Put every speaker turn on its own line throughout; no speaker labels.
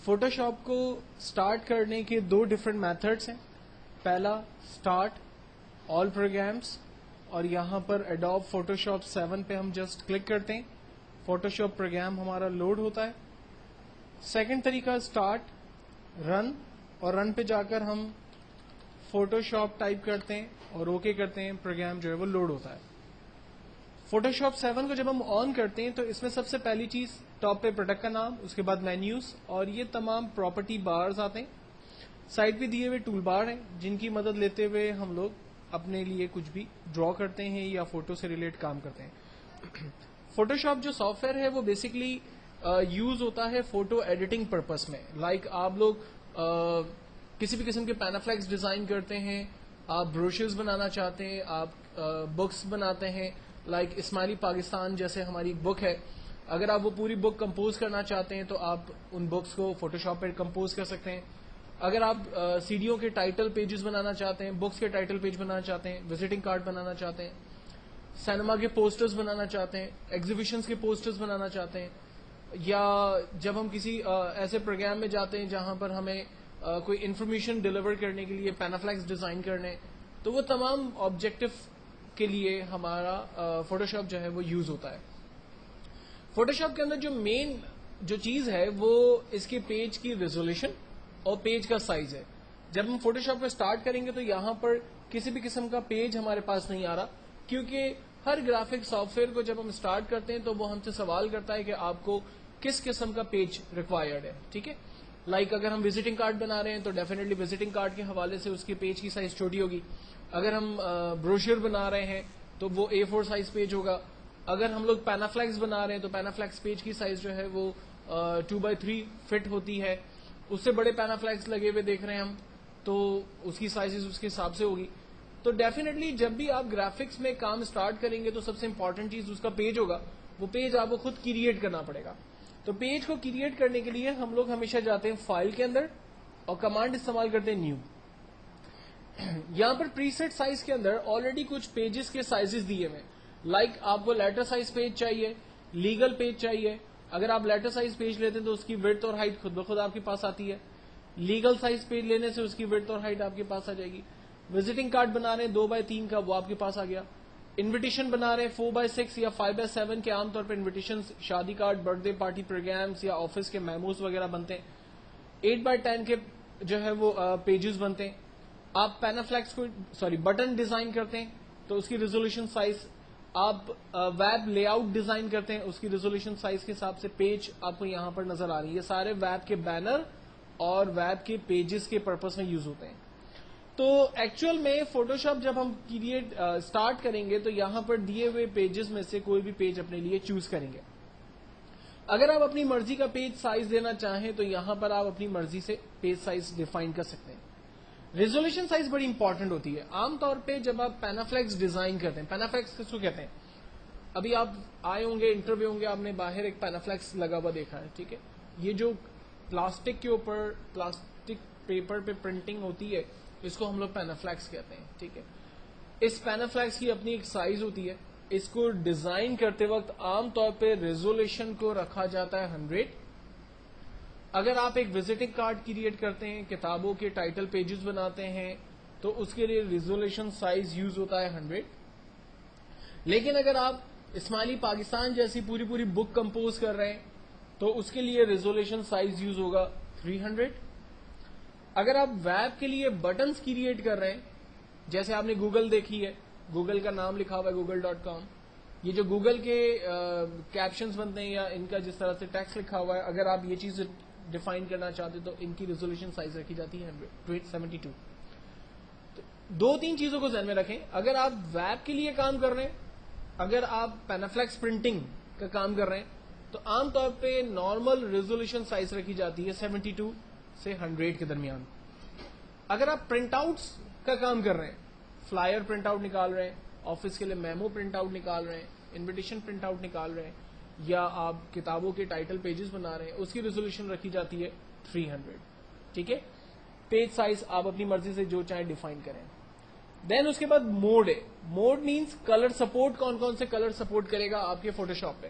Photoshop کو start کرنے کے دو ڈفرینٹ میتھڈس ہیں. پہلا سٹارٹ آل پروگرامس, اور یہاں پر ایڈوب فوٹوشاپ 7 پہ ہم جسٹ کلک کرتے ہیں, فوٹوشاپ پروگرام ہمارا لوڈ ہوتا ہے. سیکنڈ طریقہ سٹارٹ رن, اور رن پہ جا کر ہم فوٹوشاپ ٹائپ کرتے ہیں اور اوکے کرتے ہیں, پروگرام جو ہے وہ لوڈ ہوتا ہے. فوٹوشاپ 7 کو جب ہم آن کرتے ہیں تو اس میں سب سے پہلی چیز ٹاپ پہ پروڈکٹ کا نام, اس کے بعد مینیوز, اور یہ تمام پراپرٹی بارز آتے ہیں. سائڈ پہ دیے ہوئے ٹول بار ہیں جن کی مدد لیتے ہوئے ہم لوگ اپنے لیے کچھ بھی ڈرا کرتے ہیں یا فوٹو سے ریلیٹ کام کرتے ہیں. فوٹوشاپ جو سافٹ ویئر ہے وہ بیسکلی یوز ہوتا ہے فوٹو ایڈیٹنگ پرپز میں. لائک آپ لوگ کسی بھی قسم کے پینافلیکس ڈیزائن کرتے ہیں, آپ بروشرز بنانا چاہتے ہیں, آپ بکس بناتے ہیں, لائک اسماعیلی پاکستان جیسے ہماری بک ہے, اگر آپ وہ پوری بک کمپوز کرنا چاہتے ہیں تو آپ ان بکس کو فوٹوشاپ پہ کمپوز کر سکتے ہیں. اگر آپ سیڈیوں کے ٹائٹل پیجز بنانا چاہتے ہیں, بکس کے ٹائٹل پیج بنانا چاہتے ہیں, وزٹنگ کارڈ بنانا چاہتے ہیں, سینما کے پوسٹرز بنانا چاہتے ہیں, ایگزیبیشنز کے پوسٹرز بنانا چاہتے ہیں, یا جب ہم کسی ایسے پروگرام میں جاتے ہیں جہاں پر ہمیں کوئی انفارمیشن ڈیلیور کرنے کے لیے پینافلیکس ڈیزائن کرنے, تو وہ تمام آبجیکٹو کے لیے ہمارا فوٹوشاپ جو ہے وہ یوز ہوتا ہے. فوٹوشاپ کے اندر جو مین جو چیز ہے وہ اس کے پیج کی ریزولوشن اور پیج کا سائز ہے. جب ہم فوٹوشاپ میں سٹارٹ کریں گے تو یہاں پر کسی بھی قسم کا پیج ہمارے پاس نہیں آ رہا, کیونکہ ہر گرافک سافٹ ویئر کو جب ہم سٹارٹ کرتے ہیں تو وہ ہم سے سوال کرتا ہے کہ آپ کو کس قسم کا پیج ریکوائرڈ ہے. ٹھیک ہے, لائک اگر ہم وزٹنگ کارڈ بنا رہے ہیں تو ڈیفینیٹلی وزٹنگ کارڈ کے حوالے سے اس کے پیج کی سائز چھوٹی ہوگی. اگر ہم بروشر بنا رہے ہیں تو وہ A4 سائز پیج ہوگا. اگر ہم لوگ پینافلیکس بنا رہے ہیں تو پینافلیکس پیج کی سائز جو ہے وہ 2x3 فٹ ہوتی ہے. اس سے بڑے پینافلیکس لگے ہوئے دیکھ رہے ہیں ہم تو اس کی سائز اس کے حساب سے ہوگی. تو ڈیفینیٹلی جب بھی آپ گرافکس میں کام سٹارٹ کریں گے تو سب سے امپورٹنٹ چیز اس کا پیج ہوگا. وہ پیج آپ کو خود کریٹ کرنا پڑے گا. تو پیج کو کریٹ کرنے کے لیے ہم لوگ ہمیشہ جاتے ہیں فائل کے اندر اور کمانڈ استعمال کرتے ہیں نیو. یہاں پر پری سیٹ سائز کے اندر آلریڈی کچھ پیجز کے سائزز دیے ہوئے, لائک آپ کو لیٹر سائز پیج چاہیے, لیگل پیج چاہیے. اگر آپ لیٹر سائز پیج لیتے ہیں تو اس کی وڈتھ اور ہائٹ خود بخود آپ کے پاس آتی ہے. لیگل سائز پیج لینے سے اس کی وڈتھ اور ہائٹ آپ کے پاس آ جائے گی. وزٹنگ کارڈ بنا رہے ہیں 2x3 کا, وہ آپ کے پاس آ گیا. انویٹیشن بنا رہے ہیں 4x6 یا 5x7 کے, عام طور پر انویٹیشن شادی card, birthday party programs یا آفس کے میموز وغیرہ بنتے ہیں. 8x10 کے جو ہے وہ پیجز بنتے ہیں. آپ پینافلیکس کو بٹن ڈیزائن کرتے ہیں تو اس کی ریزولوشن سائز, آپ ویب لے آؤٹ ڈیزائن کرتے ہیں اس کی ریزولوشن سائز کے حساب سے پیج آپ کو یہاں پر نظر آ رہی ہے. یہ سارے ویب کے بینر اور ویب کے پیجز کے پرپز میں یوز ہوتے ہیں. تو ایکچوئل میں فوٹوشاپ جب ہم کریٹ سٹارٹ کریں گے تو یہاں پر دیے ہوئے پیجز میں سے کوئی بھی پیج اپنے لیے چوز کریں گے. اگر آپ اپنی مرضی کا پیج سائز دینا چاہیں تو یہاں پر آپ اپنی مرضی سے پیج سائز ڈیفائن کر سکتے ہیں. ریزولوشن سائز بڑی امپورٹنٹ ہوتی ہے. عام طور پہ جب آپ پینافلیکس ڈیزائن کرتے ہیں, پینافلیکس کس کو کہتے ہیں, ابھی آپ آئے ہوں گے انٹرویو ہوں گے, آپ نے باہر ایک پینافلیکس لگا ہوا دیکھا ہے. ٹھیک ہے, یہ جو پلاسٹک کے اوپر پلاسٹک پیپر پہ پرنٹنگ ہوتی ہے اس کو ہم لوگ پینافلیکس کہتے ہیں. ٹھیک ہے, اس پینافلیکس کی اپنی ایک سائز ہوتی ہے. اس کو ڈیزائن کرتے وقت عام طور پہ ریزولوشن کو رکھا جاتا ہے 100. اگر آپ ایک وزٹنگ کارڈ کریٹ کرتے ہیں, کتابوں کے ٹائٹل پیجز بناتے ہیں تو اس کے لیے ریزولوشن سائز یوز ہوتا ہے 100. لیکن اگر آپ اسماعیلی پاکستان جیسی پوری بک کمپوز کر رہے ہیں تو اس کے لیے ریزولوشن سائز یوز ہوگا 300. اگر آپ ویب کے لیے بٹنز کریٹ کر رہے ہیں, جیسے آپ نے گوگل دیکھی ہے, گوگل کا نام لکھا ہوا ہے google.com, یہ جو گوگل کے کیپشنز بنتے ہیں یا ان کا جس طرح سے ٹیکسٹ لکھا ہوا ہے, اگر آپ یہ چیز ڈیفائن کرنا چاہتے تو ان کی ریزولوشن سائز رکھی جاتی ہے 72. دو تین چیزوں کو ذہن میں رکھیں. اگر آپ ویب کے لیے کام کر رہے ہیں, اگر آپ پینافلیکس پرنٹنگ کا کام کر رہے ہیں تو عام طور پہ نارمل ریزولوشن سائز رکھی جاتی ہے 72 سے 100 کے درمیان. اگر آپ پرنٹ آؤٹس کا کام کر رہے ہیں, فلائر پرنٹ آؤٹ نکال رہے ہیں, آفس کے لیے میمو پرنٹ آؤٹ نکال رہے ہیں, انویٹیشن پرنٹ آؤٹ نکال رہے ہیں, یا آپ کتابوں کے ٹائٹل پیجز بنا رہے ہیں, اس کی ریزولوشن رکھی جاتی ہے 300. ٹھیک ہے, پیج سائز آپ اپنی مرضی سے جو چاہیں ڈیفائن کریں. دین اس کے بعد موڈ ہے. موڈ مینس کلر سپورٹ, کون کون سے کلر سپورٹ کرے گا آپ کے فوٹوشاپ پہ.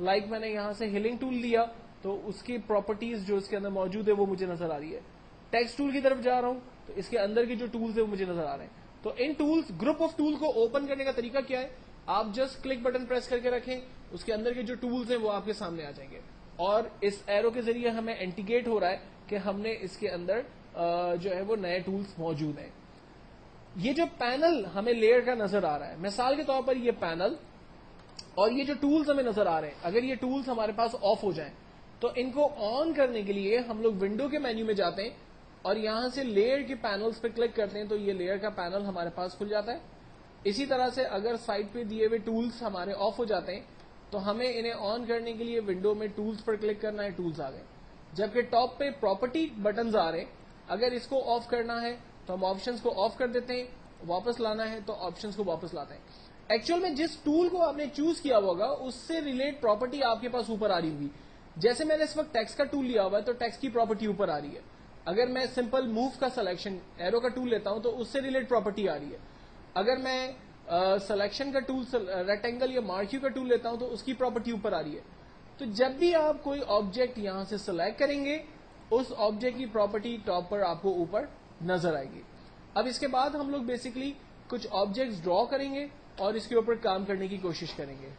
لائک میں نے یہاں سے ہلنگ ٹول لیا تو اس کی پراپرٹیز جو اس کے اندر موجود ہے وہ مجھے نظر آ رہی ہے. ٹیکسٹ ٹول کی طرف جا رہا ہوں تو اس کے اندر کے جو ٹولز ہیں وہ مجھے نظر آ رہے ہیں. تو ان ٹولز گروپ آف ٹول کو اوپن کرنے کا طریقہ کیا ہے؟ آپ جسٹ کلک بٹن پریس کر کے رکھیں, اس کے اندر کے جو ٹولز ہیں وہ آپ کے سامنے آ جائیں گے, اور اس ایرو کے ذریعے ہمیں انڈیکیٹ ہو رہا ہے کہ ہم نے اس کے اندر جو ہے وہ نئے ٹولز موجود ہیں. یہ جو پینل ہمیں لیئر کا نظر آ رہا ہے, مثال کے طور پر یہ پینل اور یہ جو ٹولز ہمیں نظر آ رہے ہیں, اگر یہ ٹولز ہمارے پاس آف ہو جائیں تو ان کو آن کرنے کے لیے ہم لوگ ونڈو کے مینیو میں جاتے ہیں اور یہاں سے لیئر کے پینلز پہ کلک کرتے ہیں تو یہ لیئر کا پینل ہمارے پاس کھل جاتا ہے. اسی طرح سے اگر سائڈ پہ دیے ہوئے ٹولز ہمارے آف ہو جاتے ہیں تو ہمیں انہیں آن کرنے کے لیے ونڈو میں ٹولز پر کلک کرنا ہے, ٹولز آ گئے. جبکہ ٹاپ پہ پراپرٹی بٹنز آ رہے ہیں, اگر اس کو آف کرنا ہے تو ہم آپشنز کو آف کر دیتے ہیں, واپس لانا ہے تو آپشنز کو واپس لاتے ہیں. ایکچوئل میں جس ٹول کو آپ نے چوز کیا ہوگا اس سے ریلیٹ پراپرٹی آپ کے پاس اوپر آ رہی ہوگی. جیسے میں نے اس وقت ٹیکسٹ کا ٹول لیا ہوا ہے تو ٹیکسٹ کی پراپرٹی اوپر آ رہی ہے. اگر میں سمپل موو کا سلیکشن ایرو کا ٹول لیتا ہوں تو اس سے ریلیٹ پراپرٹی آ رہی ہے. اگر میں سلیکشن کا ٹول ریکٹینگل یا مارکیو کا ٹول لیتا ہوں تو اس کی پراپرٹی اوپر آ رہی ہے. تو جب بھی آپ کوئی آبجیکٹ یہاں سے سلیکٹ کریں گے اس آبجیکٹ کی پراپرٹی ٹاپ پر آپ کو اوپر نظر آئے گی. اب اس کے بعد ہم لوگ بیسکلی کچھ آبجیکٹس ڈرا کریں گے اور اس کے اوپر کام کرنے کی کوشش کریں گے.